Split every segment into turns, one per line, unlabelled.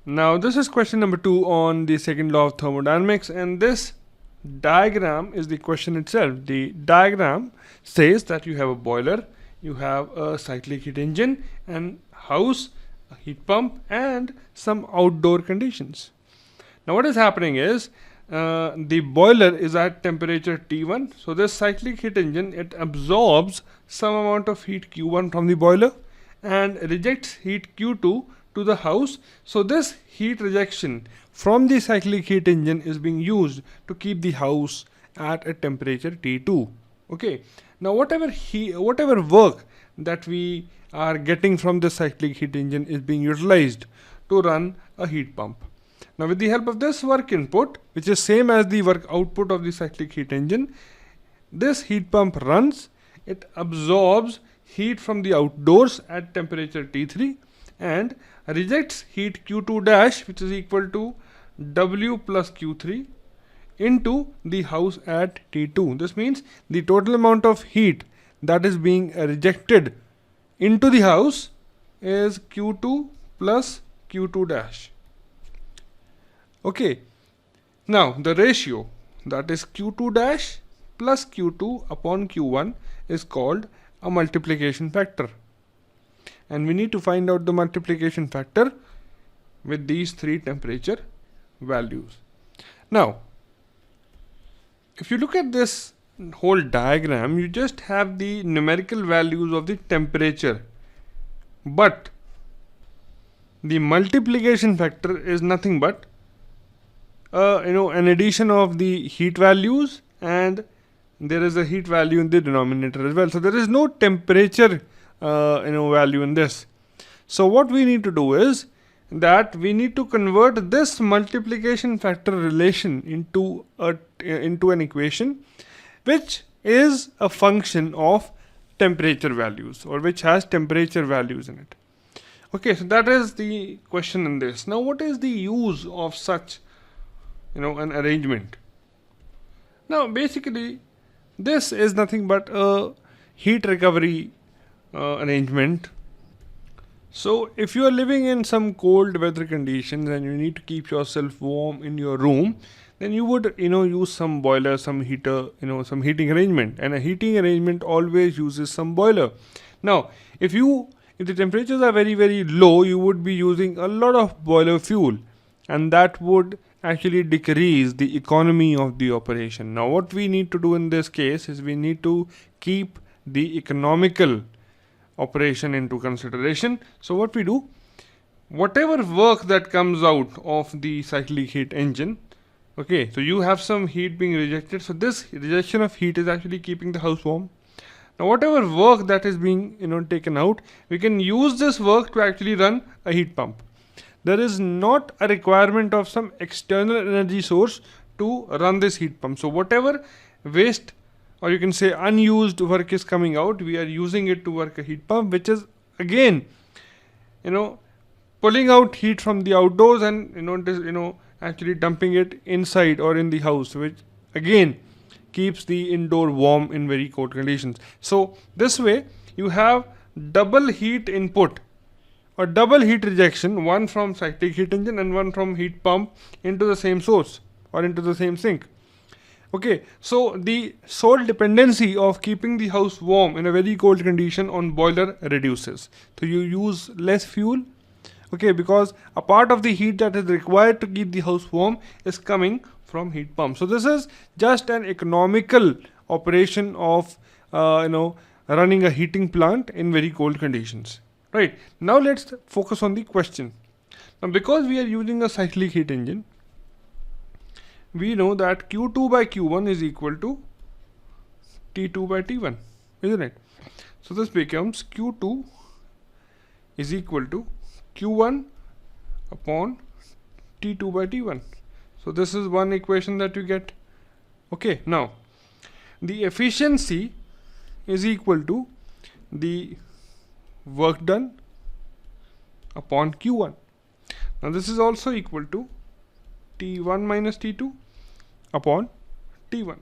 Now this is question number 2 on the second law of thermodynamics, and this diagram is the question itself. The diagram says that you have a boiler, you have a cyclic heat engine, and house, a heat pump, and some outdoor conditions. Now what is happening is the boiler is at temperature T1. So this cyclic heat engine, it absorbs some amount of heat Q1 from the boiler and rejects heat Q2 to the house. So this heat rejection from the cyclic heat engine is being used to keep the house at a temperature T2. Okay. Now whatever work that we are getting from the cyclic heat engine is being utilized to run a heat pump. Now with the help of this work input, which is same as the work output of the cyclic heat engine, this heat pump runs, it absorbs heat from the outdoors at temperature T3 and rejects heat Q2 dash, which is equal to W plus Q3 into the house at T2. This means the total amount of heat that is being rejected into the house is Q2 plus Q2 dash. Okay, now the ratio, that is Q2 dash plus Q2 upon Q1, is called a multiplication factor, and we need to find out the multiplication factor with these three temperature values. Now if you look at this whole diagram, you just have the numerical values of the temperature, but the multiplication factor is nothing but an addition of the heat values, and there is a heat value in the denominator as well. So there is no temperature value in this. So what we need to do is that we need to convert this multiplication factor relation into an equation which is a function of temperature values, or which has temperature values in it. Okay, so that is the question in this. Now what is the use of such an arrangement? Now basically this is nothing but a heat recovery arrangement. So if you are living in some cold weather conditions and you need to keep yourself warm in your room, then you would use some boiler, some heater, some heating arrangement, and a heating arrangement always uses some boiler. Now if the temperatures are very very low, you would be using a lot of boiler fuel, and that would actually decrease the economy of the operation. Now what we need to do in this case is we need to keep the economical operation into consideration. So what we do, whatever work that comes out of the cyclic heat engine, okay, so you have some heat being rejected, so this rejection of heat is actually keeping the house warm. Now whatever work that is being taken out, we can use this work to actually run a heat pump. There is not a requirement of some external energy source to run this heat pump. So whatever waste, or you can say unused work is coming out, we are using it to work a heat pump, which is again pulling out heat from the outdoors and actually dumping it inside or in the house, which again keeps the indoor warm in very cold conditions. So this way you have double heat input or double heat rejection, one from cyclic heat engine and one from heat pump, into the same source or into the same sink. Okay, so the sole dependency of keeping the house warm in a very cold condition on boiler reduces. So you use less fuel, okay, because a part of the heat that is required to keep the house warm is coming from heat pump. So this is just an economical operation of running a heating plant in very cold conditions. Right, now let's focus on the question. Now because we are using a cyclic heat engine, we know that Q2 by Q1 is equal to T2 by T1, isn't it? So this becomes Q2 is equal to Q1 upon T2 by T1. So this is one equation that you get. Okay, now the efficiency is equal to the work done upon Q1. Now this is also equal to T1 minus T2 upon T1.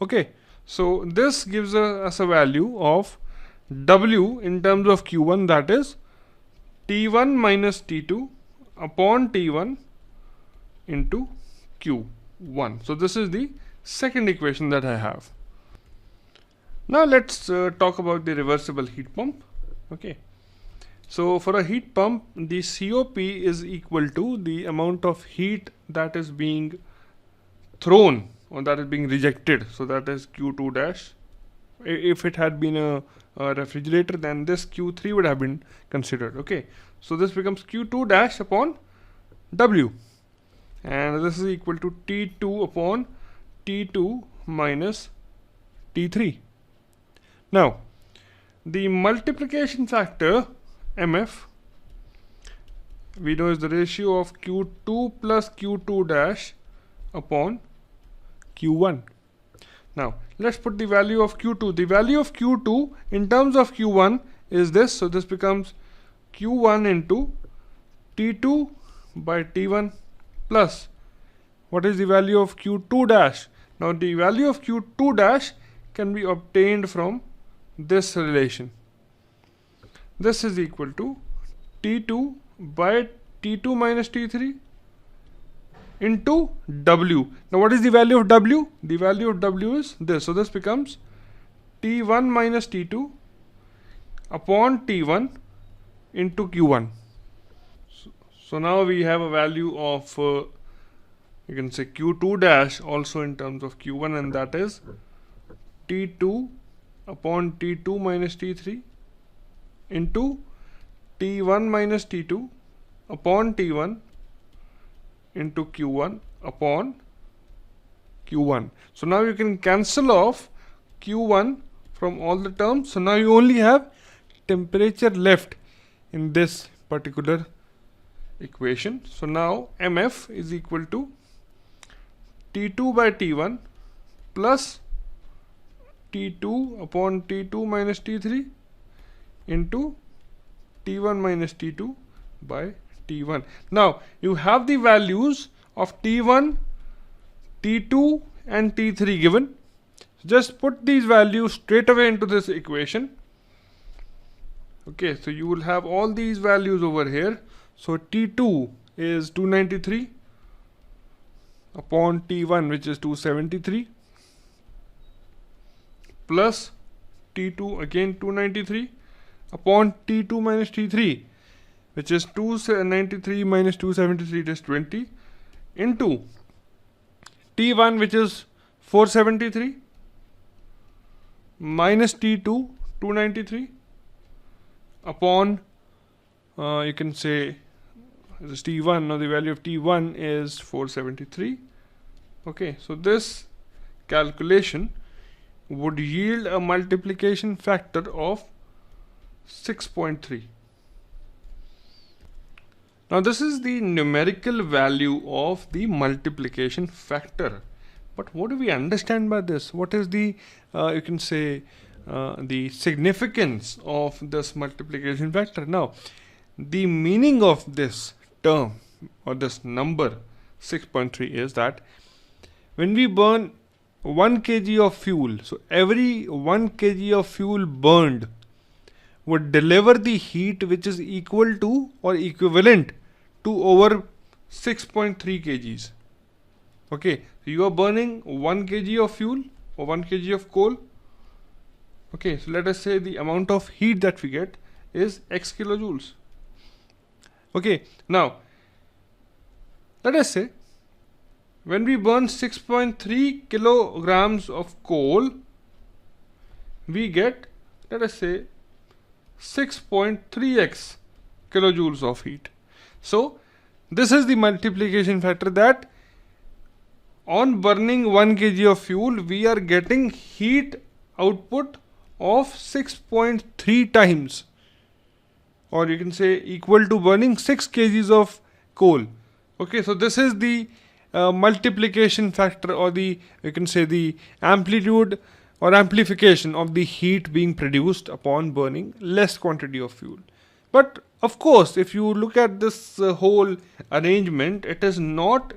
Okay, so this gives us a value of W in terms of Q1, that is T1 minus T2 upon T1 into Q1. So this is the second equation that I have. Now let's talk about the reversible heat pump. Okay. So for a heat pump, the COP is equal to the amount of heat that is being thrown or that is being rejected. So that is Q2 dash. If it had been a refrigerator, then this Q3 would have been considered. Okay. So this becomes Q2 dash upon W. And this is equal to T2 upon T2 minus T3. Now, the multiplication factor MF we know is the ratio of Q2 plus Q2 dash upon Q1. Now, let's put the value of Q2. The value of Q2 in terms of Q1 is this. So, this becomes Q1 into T2 by T1 plus what is the value of Q2 dash? Now, the value of Q2 dash can be obtained from this relation. This is equal to T2 by T2 minus T3 into W. Now what is the value of W? The value of W is this. So this becomes T1 minus T2 upon T1 into Q1. So now we have a value of you can say Q2 dash also in terms of Q1, and that is T2 upon T2 minus T3 into T1 minus T2 upon T1 into Q1 upon Q1. So now you can cancel off Q1 from all the terms. So now you only have temperature left in this particular equation. So now MF is equal to T2 by T1 plus T2 upon T2 minus T3 into T1 minus T2 by T1. Now you have the values of T1, T2 and T3 given. Just put these values straight away into this equation. Okay, so you will have all these values over here. So T2 is 293 upon T1, which is 273, plus T2 again 293 upon T2 minus T3, which is 293 minus 273, it is 20, into T1, which is 473 minus T2 293 upon you can say this T1. Now the value of T1 is 473. Okay, so this calculation would yield a multiplication factor of 6.3. Now this is the numerical value of the multiplication factor. But what do we understand by this? What is the you can say the significance of this multiplication factor? Now the meaning of this term or this number 6.3 is that when we burn 1 kg of fuel, so every 1 kg of fuel burned would deliver the heat which is equal to or equivalent to over 6.3 kgs. Okay, so you are burning 1 kg of fuel or 1 kg of coal. Okay, so let us say the amount of heat that we get is x kilojoules. Okay, now let us say when we burn 6.3 kilograms of coal, we get, let us say, 6.3x kilojoules of heat. So this is the multiplication factor, that on burning 1 kg of fuel we are getting heat output of 6.3 times, or you can say equal to burning 6 kgs of coal. Okay, so this is the multiplication factor, or the you can say the amplitude or amplification of the heat being produced upon burning less quantity of fuel. But of course, if you look at this whole arrangement, it is not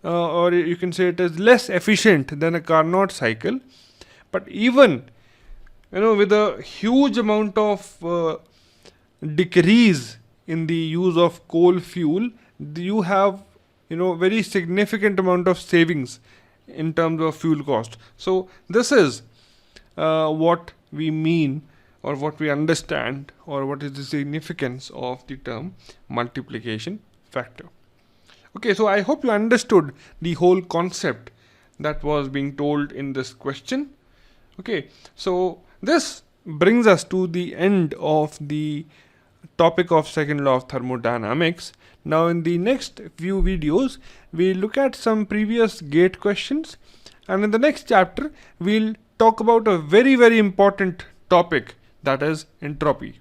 or you can say it is less efficient than a Carnot cycle. But even with a huge amount of decrease in the use of coal fuel, you have very significant amount of savings in terms of fuel cost. So this is what we mean, or what we understand, or what is the significance of the term multiplication factor. Okay, so I hope you understood the whole concept that was being told in this question. Okay, so this brings us to the end of the topic of second law of thermodynamics. Now in the next few videos, we'll look at some previous GATE questions, and in the next chapter, we'll talk about a very important topic, that is entropy.